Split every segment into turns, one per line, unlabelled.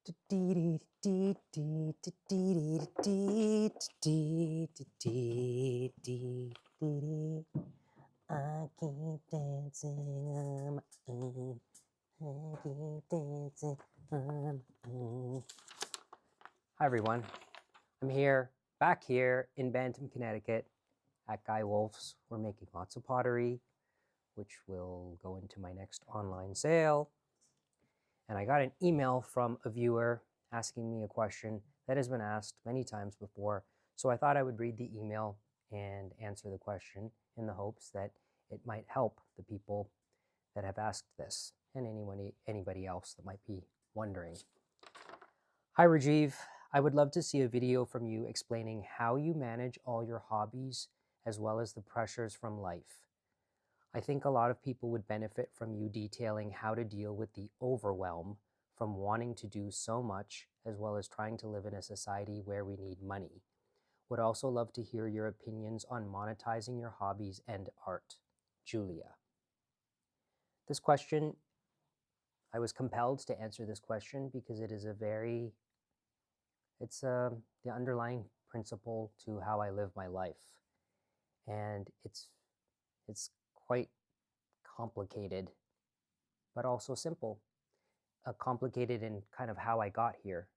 I keep dancing on my own. I keep dancing on my own. Hi everyone. I'm back here in Bantam, Connecticut at Guy Wolf's. We're making lots of pottery, which will go into my next online sale. And I got an email from a viewer asking me a question that has been asked many times before. So I thought I would read the email and answer the question in the hopes that it might help the people that have asked this and anybody else that might be wondering. Hi Rajiv, I would love to see a video from you explaining how you manage all your hobbies as well as the pressures from life. I think a lot of people would benefit from you detailing how to deal with the overwhelm from wanting to do so much, as well as trying to live in a society where we need money. Would also love to hear your opinions on monetizing your hobbies and art. Julia. This question, I was compelled to answer this question because it is it's the underlying principle to how I live my life. And it's quite complicated, but also simple. Complicated in kind of how I got here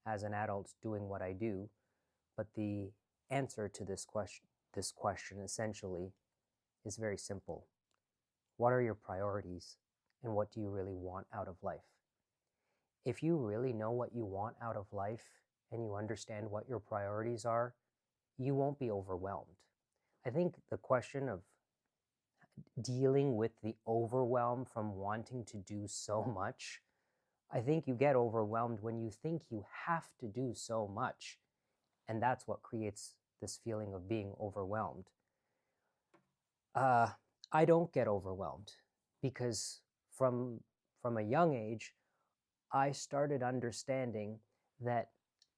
as an adult doing what I do, but the answer to this question essentially is very simple. What are your priorities and what do you really want out of life? If you really know what you want out of life and you understand what your priorities are, you won't be overwhelmed. I think the question of dealing with the overwhelm from wanting to do so much, I think you get overwhelmed when you think you have to do so much. And that's what creates this feeling of being overwhelmed. I don't get overwhelmed because from a young age, I started understanding that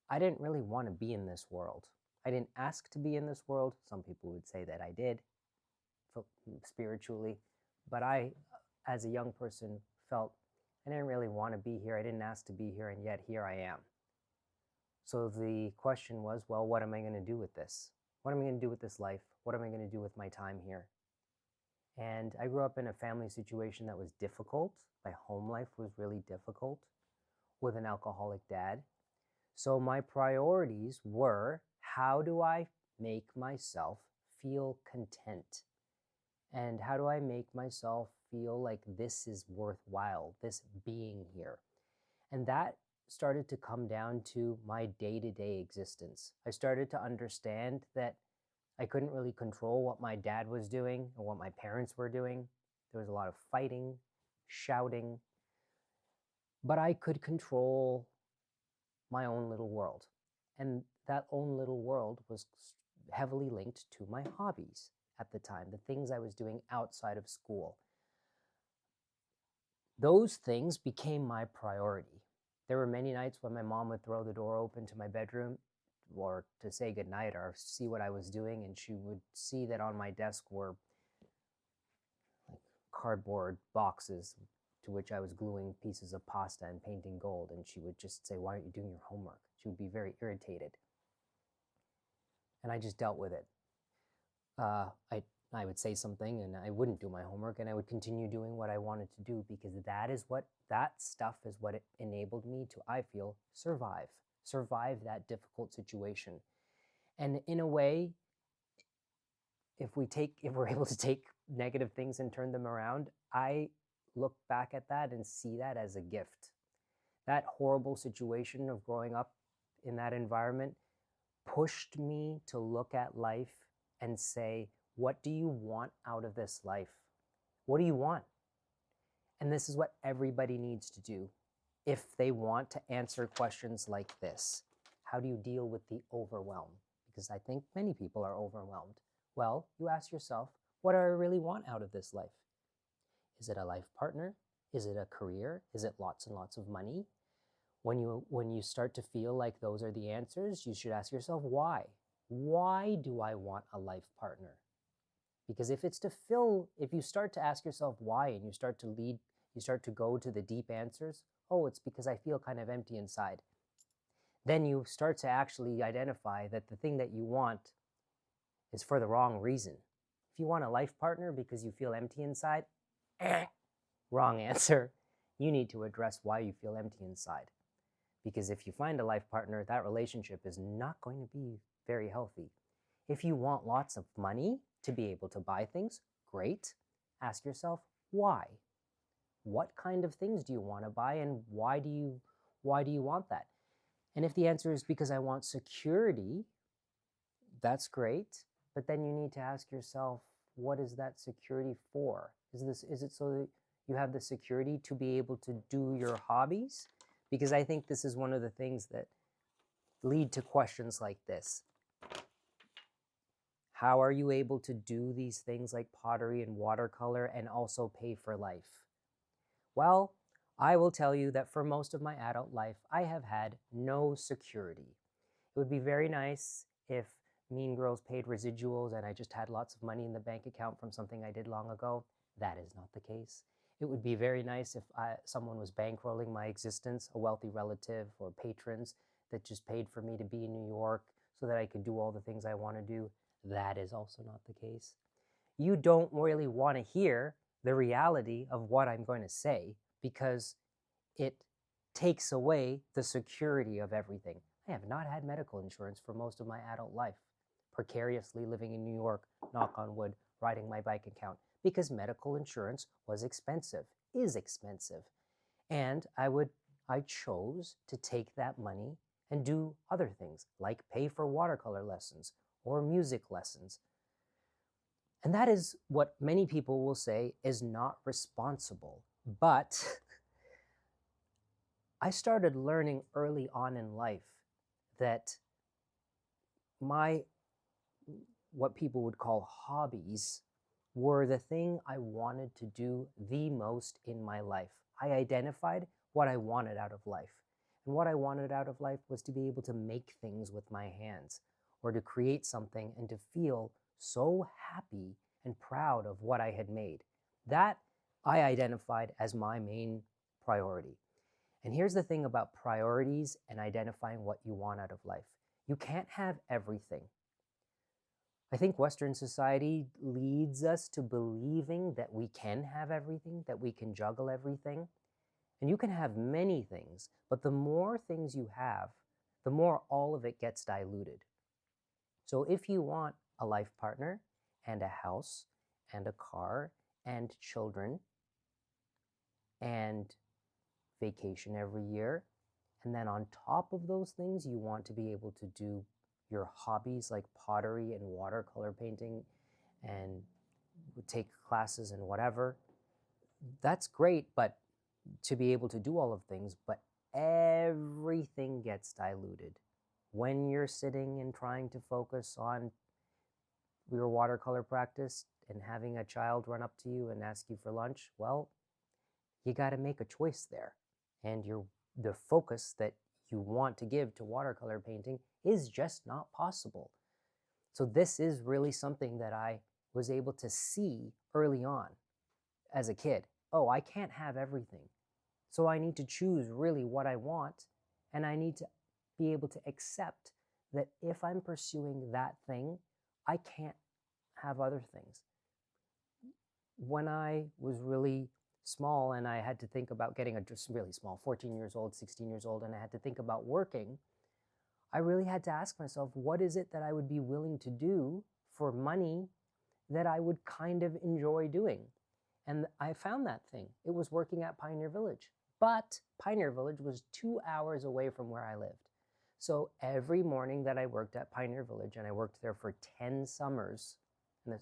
I didn't really want to be in this world. I didn't ask to be in this world. Some people would say that I did spiritually, but I, as a young person, felt I didn't really want to be here. I didn't ask to be here, and yet here I am. So the question was, well, what am I going to do with this? What am I going to do with this life? What am I going to do with my time here? And I grew up in a family situation that was difficult. My home life was really difficult with an alcoholic dad. So my priorities were, how do I make myself feel content? And how do I make myself feel like this is worthwhile, this being here? And that started to come down to my day-to-day existence. I started to understand that I couldn't really control what my dad was doing or what my parents were doing. There was a lot of fighting, shouting, but I could control my own little world. And that own little world was heavily linked to my hobbies at the time, the things I was doing outside of school. Those things became my priority. There were many nights when my mom would throw the door open to my bedroom or to say goodnight or see what I was doing, and she would see that on my desk were like cardboard boxes to which I was gluing pieces of pasta and painting gold, and she would just say, "Why aren't you doing your homework?" She would be very irritated. And I just dealt with it. I would say something and I wouldn't do my homework, and I would continue doing what I wanted to do, because that stuff is what it enabled me to, I feel, survive that difficult situation. And in a way, if we're able to take negative things and turn them around, I look back at that and see that as a gift. That horrible situation of growing up in that environment pushed me to look at life and say, what do you want out of this life? What do you want? And this is what everybody needs to do if they want to answer questions like this. How do you deal with the overwhelm? Because I think many people are overwhelmed. Well, you ask yourself, what do I really want out of this life? Is it a life partner? Is it a career? Is it lots and lots of money? When you start to feel like those are the answers, you should ask yourself, why? Why do I want a life partner? Because if you start to ask yourself why, and you start to you start to go to the deep answers. Oh, it's because I feel kind of empty inside. Then you start to actually identify that the thing that you want is for the wrong reason. If you want a life partner because you feel empty inside, wrong answer. You need to address why you feel empty inside. Because if you find a life partner, that relationship is not going to be very healthy. If you want lots of money to be able to buy things, great. Ask yourself, why? What kind of things do you want to buy, and why do you want that? And if the answer is because I want security, that's great. But then you need to ask yourself, what is that security for? Is it so that you have the security to be able to do your hobbies? Because I think this is one of the things that lead to questions like this. How are you able to do these things like pottery and watercolor and also pay for life? Well, I will tell you that for most of my adult life, I have had no security. It would be very nice if Mean Girls paid residuals and I just had lots of money in the bank account from something I did long ago. That is not the case. It would be very nice if someone was bankrolling my existence, a wealthy relative or patrons that just paid for me to be in New York so that I could do all the things I want to do. That is also not the case. You don't really want to hear the reality of what I'm going to say because it takes away the security of everything. I have not had medical insurance for most of my adult life, precariously living in New York, knock on wood, riding my bike account, because medical insurance was expensive, is expensive. And I chose to take that money and do other things, like pay for watercolor lessons or music lessons. And that is what many people will say is not responsible. But I started learning early on in life that what people would call hobbies were the thing I wanted to do the most in my life. I identified what I wanted out of life. And what I wanted out of life was to be able to make things with my hands, or to create something and to feel so happy and proud of what I had made. That I identified as my main priority. And here's the thing about priorities and identifying what you want out of life. You can't have everything. I think Western society leads us to believing that we can have everything, that we can juggle everything. And you can have many things, but the more things you have, the more all of it gets diluted. So if you want a life partner and a house and a car and children and vacation every year, and then on top of those things, you want to be able to do your hobbies like pottery and watercolor painting and take classes and whatever, that's great, but to be able to do all of things, but everything gets diluted. When you're sitting and trying to focus on your watercolor practice and having a child run up to you and ask you for lunch, well, you got to make a choice there. And the focus that you want to give to watercolor painting is just not possible. So this is really something that I was able to see early on as a kid. Oh, I can't have everything. So I need to choose really what I want, and I need to be able to accept that if I'm pursuing that thing, I can't have other things. When I was really small and I had to think about getting just really small, 14 years old, 16 years old, and I had to think about working, I really had to ask myself, what is it that I would be willing to do for money that I would kind of enjoy doing? And I found that thing. It was working at Pioneer Village. But Pioneer Village was 2 hours away from where I lived. So every morning that I worked at Pioneer Village, and I worked there for 10 summers, and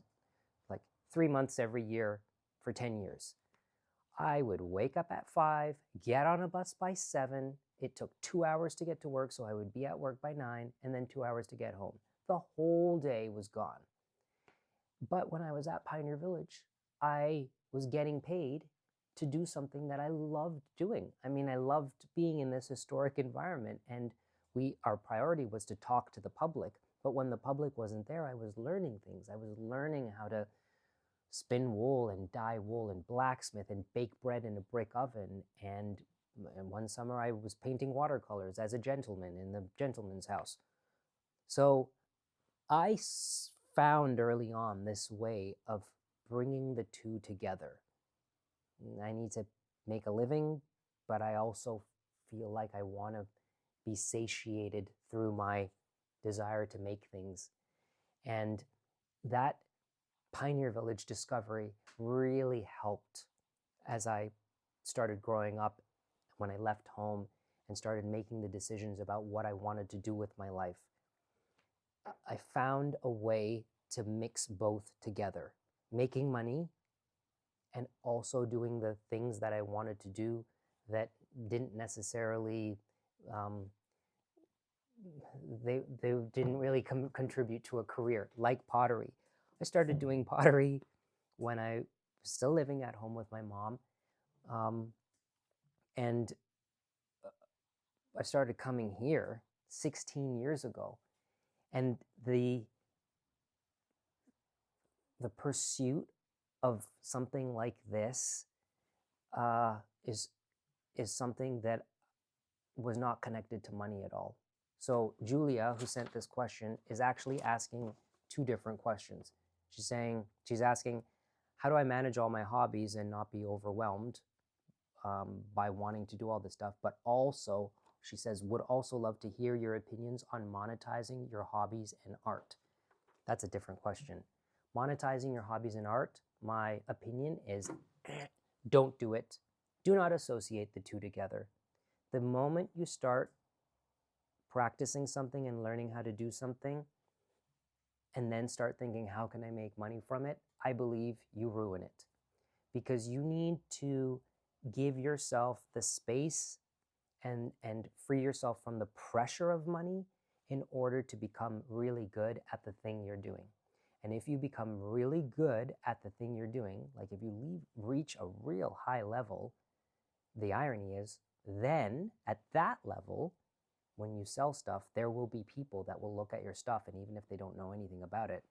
like 3 months every year for 10 years, I would wake up at 5, get on a bus by 7. It took 2 hours to get to work, so I would be at work by 9, and then 2 hours to get home. The whole day was gone. But when I was at Pioneer Village, I was getting paid to do something that I loved doing. I mean, I loved being in this historic environment, and our priority was to talk to the public. But when the public wasn't there, I was learning things. I was learning how to spin wool and dye wool and blacksmith and bake bread in a brick oven. And one summer I was painting watercolors as a gentleman in the gentleman's house. So I found early on this way of bringing the two together. I need to make a living, but I also feel like I want to be satiated through my desire to make things. And that Pioneer Village discovery really helped as I started growing up, when I left home and started making the decisions about what I wanted to do with my life. I found a way to mix both together, making money and also doing the things that I wanted to do that didn't necessarily, they didn't really contribute to a career, like pottery. I started doing pottery when I was still living at home with my mom. And I started coming here 16 years ago. And the pursuit of something like this is something that was not connected to money at all. So Julia, who sent this question, is actually asking two different questions. She's asking, how do I manage all my hobbies and not be overwhelmed by wanting to do all this stuff? But also, she says, would also love to hear your opinions on monetizing your hobbies and art. That's a different question. Monetizing your hobbies and art, my opinion is don't do it. Do not associate the two together. The moment you start practicing something and learning how to do something, and then start thinking, how can I make money from it? I believe you ruin it, because you need to give yourself the space and free yourself from the pressure of money in order to become really good at the thing you're doing. And if you become really good at the thing you're doing, like if you reach a real high level, the irony is, then at that level, when you sell stuff, there will be people that will look at your stuff, and even if they don't know anything about it,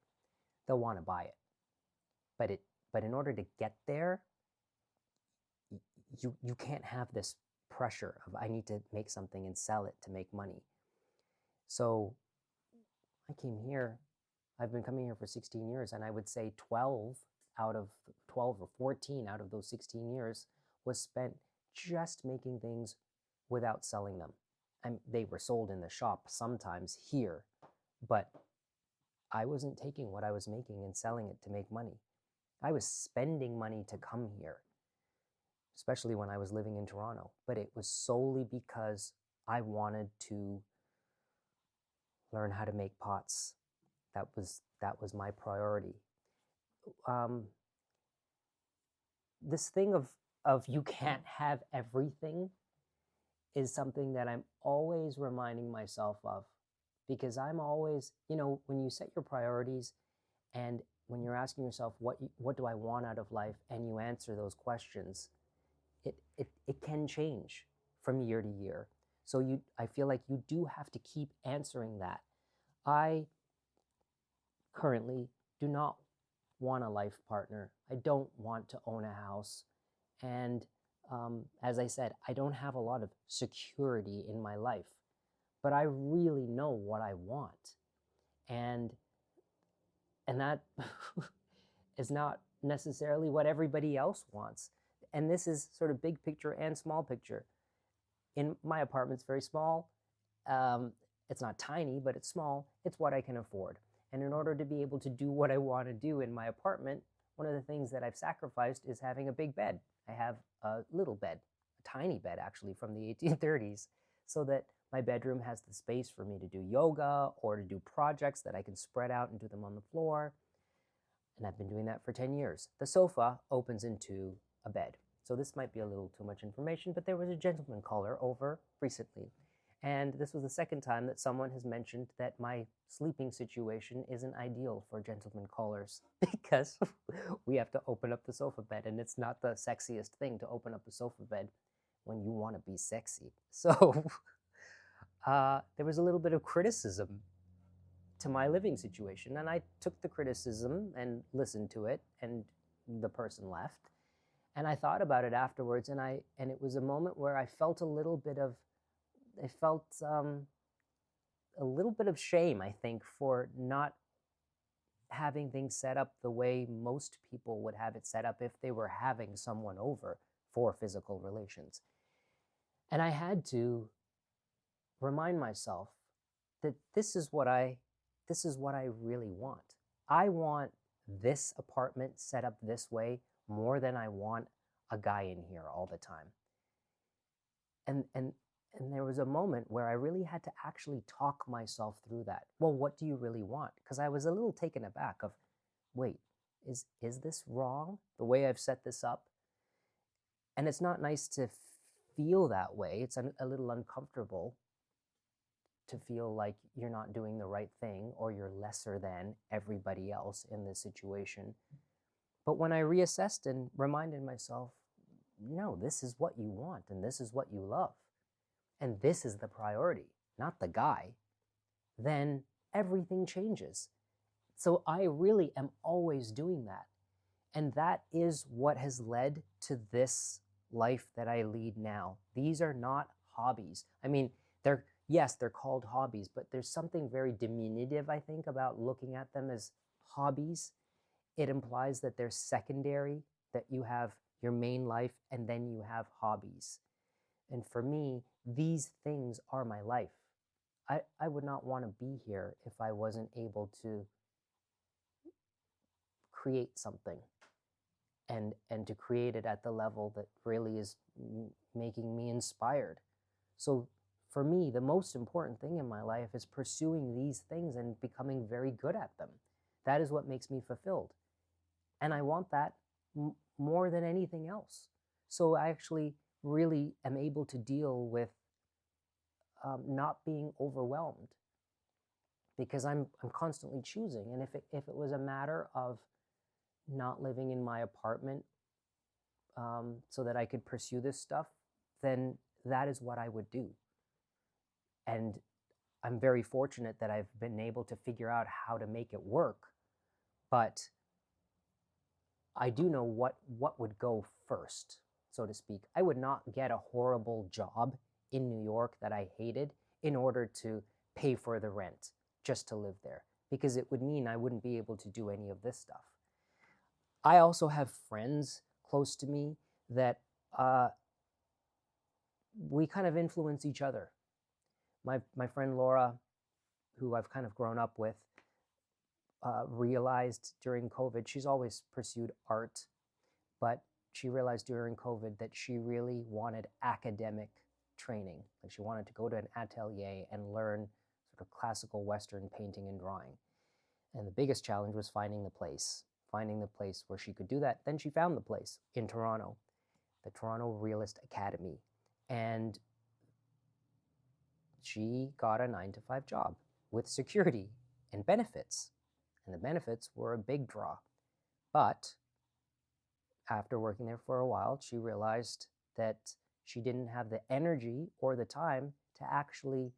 they'll want to buy it. But in order to get there, you can't have this pressure of, I need to make something and sell it to make money. So I came here, I've been coming here for 16 years, and I would say 12 or 14 out of those 16 years was spent just making things without selling them. They were sold in the shop sometimes here, but I wasn't taking what I was making and selling it to make money. I was spending money to come here, especially when I was living in Toronto, but it was solely because I wanted to learn how to make pots. That was my priority. This thing of you can't have everything is something that I'm always reminding myself of, because I'm always, when you set your priorities and when you're asking yourself, what do I want out of life, and you answer those questions, it can change from year to year. So I feel like you do have to keep answering that. I currently do not want a life partner. I don't want to own a house. And as I said, I don't have a lot of security in my life, but I really know what I want. And that is not necessarily what everybody else wants. And this is sort of big picture and small picture. In my apartment's very small. It's not tiny, but it's small. It's what I can afford. And in order to be able to do what I want to do in my apartment, one of the things that I've sacrificed is having a big bed. I have a little bed, a tiny bed actually, from the 1830s, so that my bedroom has the space for me to do yoga or to do projects that I can spread out and do them on the floor. And I've been doing that for 10 years. The sofa opens into a bed. So this might be a little too much information, but there was a gentleman caller over recently. And this was the second time that someone has mentioned that my sleeping situation isn't ideal for gentleman callers, because we have to open up the sofa bed, and it's not the sexiest thing to open up a sofa bed when you want to be sexy. So there was a little bit of criticism to my living situation, and I took the criticism and listened to it and the person left. And I thought about it afterwards, and it was a moment where I felt a little bit of shame, I think, for not having things set up the way most people would have it set up if they were having someone over for physical relations. And I had to remind myself that this is what I really want. I want this apartment set up this way more than I want a guy in here all the time. And there was a moment where I really had to actually talk myself through that. Well, what do you really want? Because I was a little taken aback of, wait, is this wrong, the way I've set this up? And it's not nice to feel that way. It's a little uncomfortable to feel like you're not doing the right thing or you're lesser than everybody else in this situation. But when I reassessed and reminded myself, no, this is what you want and this is what you love, and this is the priority, not the guy, then everything changes. So I really am always doing that. And that is what has led to this life that I lead now. These are not hobbies. I mean, they're called hobbies, but there's something very diminutive, I think, about looking at them as hobbies. It implies that they're secondary, that you have your main life and then you have hobbies. And for me, these things are my life. I would not want to be here if I wasn't able to create something and to create it at the level that really is making me inspired. So for me, the most important thing in my life is pursuing these things and becoming very good at them. That is what makes me fulfilled. And I want that more than anything else. So I actually really am able to deal with not being overwhelmed, because I'm constantly choosing. And if it was a matter of not living in my apartment so that I could pursue this stuff, then that is what I would do. And I'm very fortunate that I've been able to figure out how to make it work. But I do know what would go first, so to speak. I would not get a horrible job in New York that I hated in order to pay for the rent just to live there, because it would mean I wouldn't be able to do any of this stuff. I also have friends close to me that we kind of influence each other. My friend Laura, who I've kind of grown up with, realized during COVID, she's always pursued art, but she realized during COVID that she really wanted academic training. Like, she wanted to go to an atelier and learn sort of classical Western painting and drawing. And the biggest challenge was finding the place where she could do that. Then she found the place in Toronto, the Toronto Realist Academy. And she got a 9-to-5 job with security and benefits. And the benefits were a big draw. But after working there for a while, she realized that she didn't have the energy or the time to actually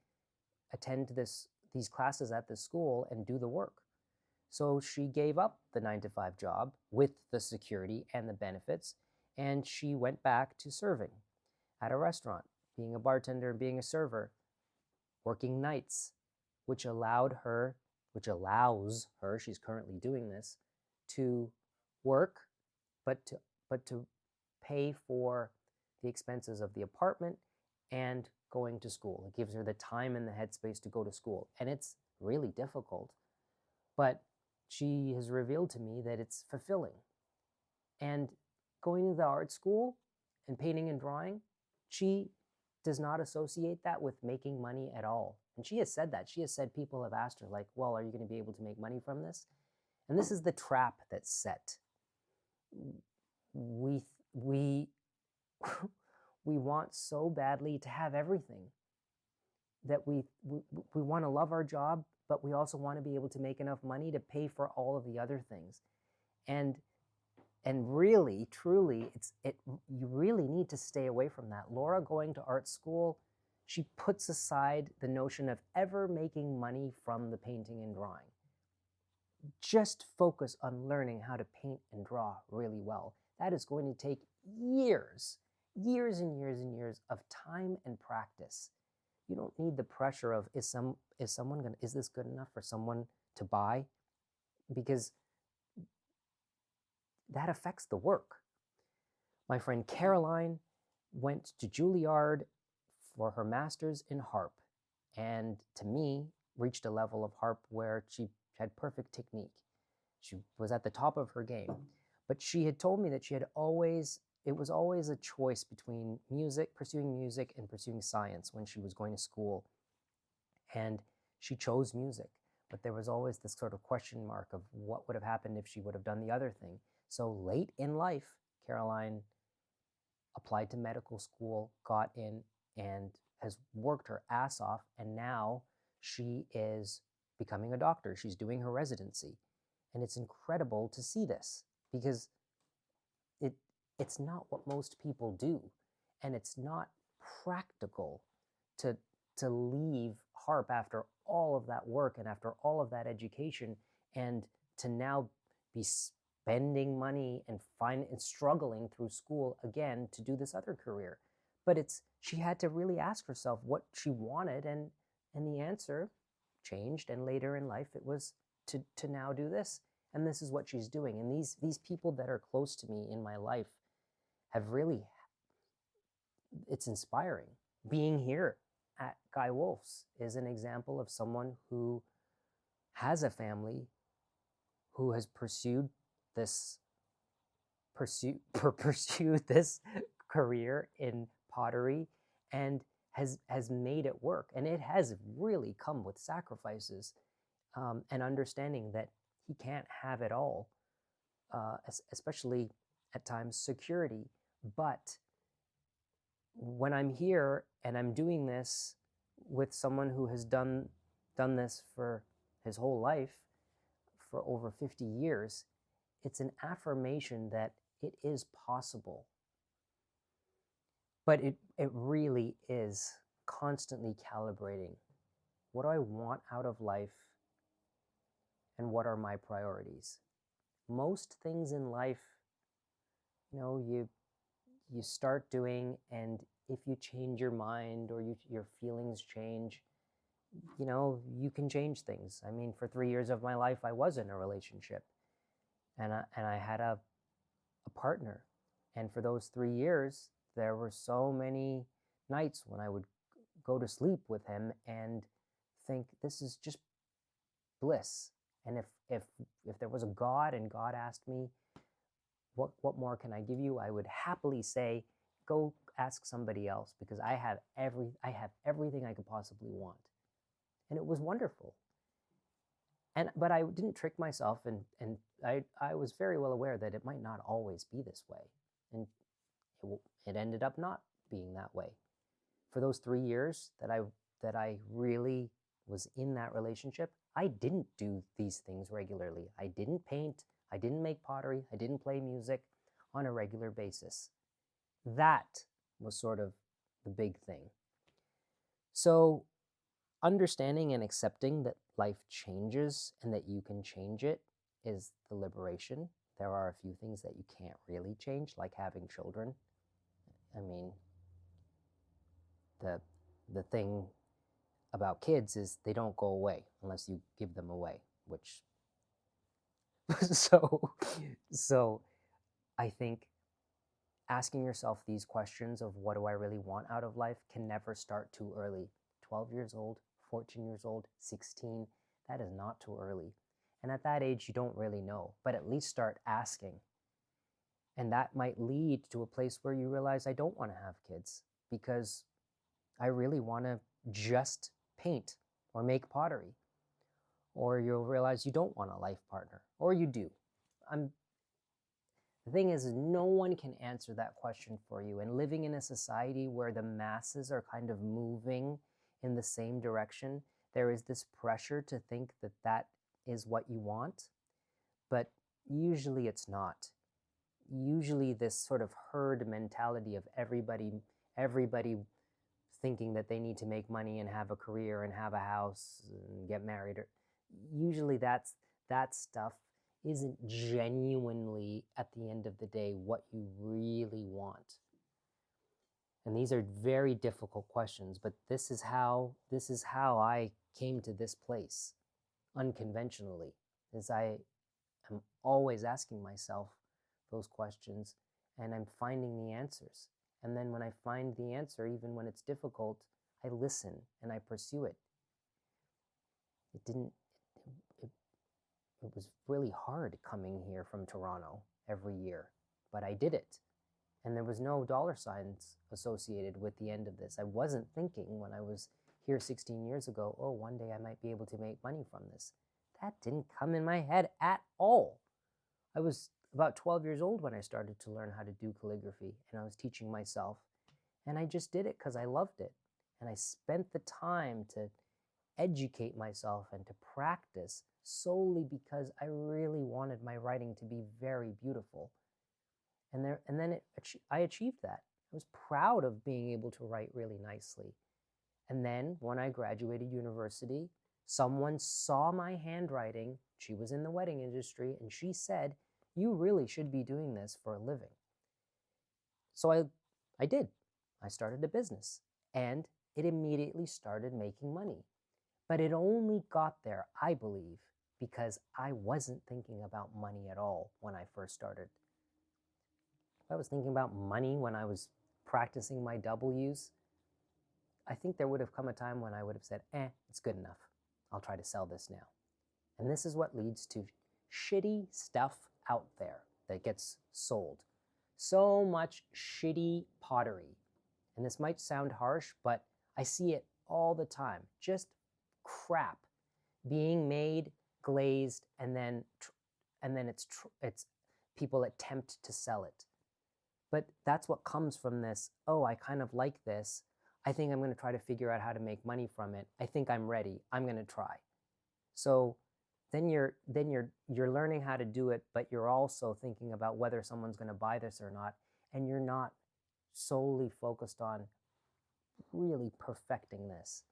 attend these classes at the school and do the work. So she gave up the 9-to-5 job with the security and the benefits, and she went back to serving at a restaurant, being a bartender and being a server, working nights, which allows her, she's currently doing this, to work, but to pay for the expenses of the apartment and going to school. It gives her the time and the headspace to go to school. And it's really difficult, but she has revealed to me that it's fulfilling. And going to the art school and painting and drawing, she does not associate that with making money at all. And she has said that. She has said, people have asked her, like, well, are you going to be able to make money from this? And this is the trap that's set. We want so badly to have everything that we want to love our job, but we also want to be able to make enough money to pay for all of the other things. And really, truly, you really need to stay away from that. Laura, going to art school, she puts aside the notion of ever making money from the painting and drawing. just focus on learning how to paint and draw really well. That is going to take years, years and years and years of time and practice. You don't need the pressure of is this good enough for someone to buy? Because that affects the work. My friend Caroline went to Juilliard for her master's in harp, and to me, reached a level of harp where she had perfect technique. She was at the top of her game. But she had told me that it was always a choice between pursuing music and pursuing science when she was going to school. And she chose music, but there was always this sort of question mark of what would have happened if she would have done the other thing. So late in life, Caroline applied to medical school, got in, and has worked her ass off, and now she is becoming a doctor. She's doing her residency. And it's incredible to see this because it's not what most people do. And it's not practical to leave harp after all of that work and after all of that education, and to now be spending money and struggling through school again to do this other career. But she had to really ask herself what she wanted, and the answer changed, and later in life it was to now do this, and this is what she's doing. And these people that are close to me in my life have really, it's inspiring. Being here at Guy Wolf's is an example of someone who has a family, who has pursued this career in pottery, and has made it work. And it has really come with sacrifices, and understanding that he can't have it all, especially at times security. But when I'm here and I'm doing this with someone who has done this for his whole life, for over 50 years, it's an affirmation that it is possible. But it really is constantly calibrating. What do I want out of life? And what are my priorities? Most things in life, you start doing, and if you change your mind or your feelings change, you can change things. I mean, for 3 years of my life, I was in a relationship, and I had a partner. And for those 3 years, there were so many nights when I would go to sleep with him and think, this is just bliss. And if there was a God and God asked me, what more can I give you? I would happily say, go ask somebody else, because I have everything I could possibly want. And it was wonderful. But I didn't trick myself, and I was very well aware that it might not always be this way. And it ended up not being that way. For those 3 years that I really was in that relationship, I didn't do these things regularly. I didn't paint, I didn't make pottery, I didn't play music on a regular basis. That was sort of the big thing. So understanding and accepting that life changes and that you can change it is the liberation. There are a few things that you can't really change, like having children. I mean, the thing about kids is they don't go away unless you give them away, which so I think asking yourself these questions of what do I really want out of life can never start too early. 12 years old, 14 years old, 16, that is not too early. And at that age, you don't really know, but at least start asking. And that might lead to a place where you realize, I don't want to have kids because I really want to just paint or make pottery. Or you'll realize you don't want a life partner, or you do. The thing is, no one can answer that question for you. And living in a society where the masses are kind of moving in the same direction, there is this pressure to think that that is what you want. But usually it's not. Usually this sort of herd mentality of everybody thinking that they need to make money and have a career and have a house and get married, usually that's that stuff isn't genuinely, at the end of the day, what you really want. And these are very difficult questions, but this is how I came to this place unconventionally, is I am always asking myself those questions, and I'm finding the answers. And then when I find the answer, even when it's difficult, I listen and I pursue it. It was really hard coming here from Toronto every year, but I did it. And there was no dollar signs associated with the end of this. I wasn't thinking when I was here 16 years ago, oh, one day I might be able to make money from this. That didn't come in my head at all. I was about 12 years old when I started to learn how to do calligraphy, and I was teaching myself, and I just did it because I loved it. And I spent the time to educate myself and to practice solely because I really wanted my writing to be very beautiful. And then I achieved that. I was proud of being able to write really nicely. And then when I graduated university, someone saw my handwriting. She was in the wedding industry, and she said, "You really should be doing this for a living." So I did. I started a business, and it immediately started making money. But it only got there, I believe, because I wasn't thinking about money at all when I first started. If I was thinking about money when I was practicing my W's, I think there would have come a time when I would have said, it's good enough. I'll try to sell this now. And this is what leads to shitty stuff out there that gets sold. So much shitty pottery. And this might sound harsh, but I see it all the time. Just crap being made, glazed, and then it's people attempt to sell it. But that's what comes from this. Oh, I kind of like this. I think I'm going to try to figure out how to make money from it. I think I'm ready. I'm going to try. So then you're learning how to do it, but you're also thinking about whether someone's going to buy this or not, and you're not solely focused on really perfecting this.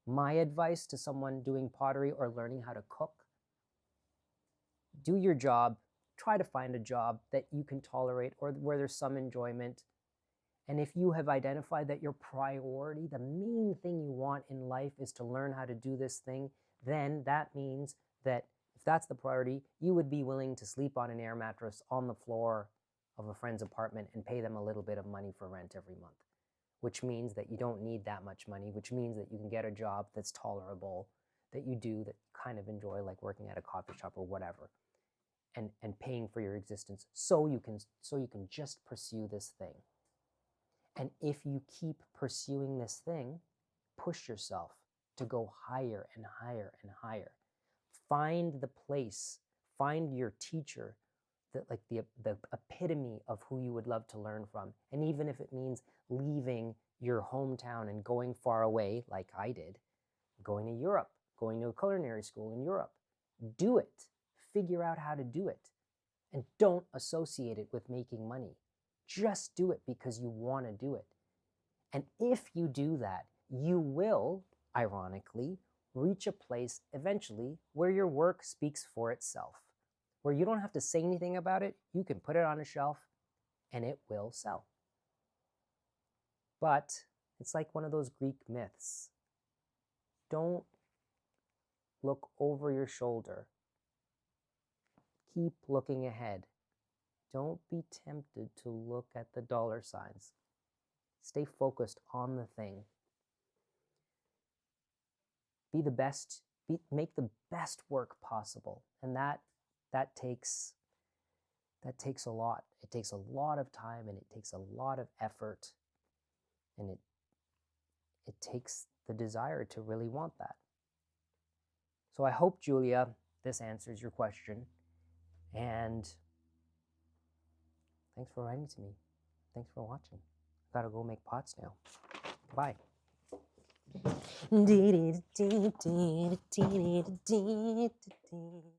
My advice to someone doing pottery or learning how to cook: do your job. Try to find a job that you can tolerate or where there's some enjoyment. And if you have identified that your priority, the main thing you want in life, is to learn how to do this thing, then that means that if that's the priority, you would be willing to sleep on an air mattress on the floor of a friend's apartment and pay them a little bit of money for rent every month, which means that you don't need that much money, which means that you can get a job that's tolerable, that you do, that you kind of enjoy, like working at a coffee shop or whatever, and paying for your existence so you can just pursue this thing. And if you keep pursuing this thing, push yourself to go higher and higher and higher. Find the place, find your teacher, the epitome of who you would love to learn from. And even if it means leaving your hometown and going far away, like I did, going to Europe, going to a culinary school in Europe, do it. Figure out how to do it. And don't associate it with making money. Just do it because you want to do it. And if you do that, you will, ironically, reach a place eventually where your work speaks for itself, where you don't have to say anything about it. You can put it on a shelf and it will sell. But it's like one of those Greek myths. Don't look over your shoulder. Keep looking ahead. Don't be tempted to look at the dollar signs. Stay focused on the thing. Be the best. Make the best work possible, and that takes a lot. It takes a lot of time, and it takes a lot of effort, and it takes the desire to really want that. So I hope, Julia, this answers your question, and thanks for writing to me. Thanks for watching. Gotta go make pots now. Bye.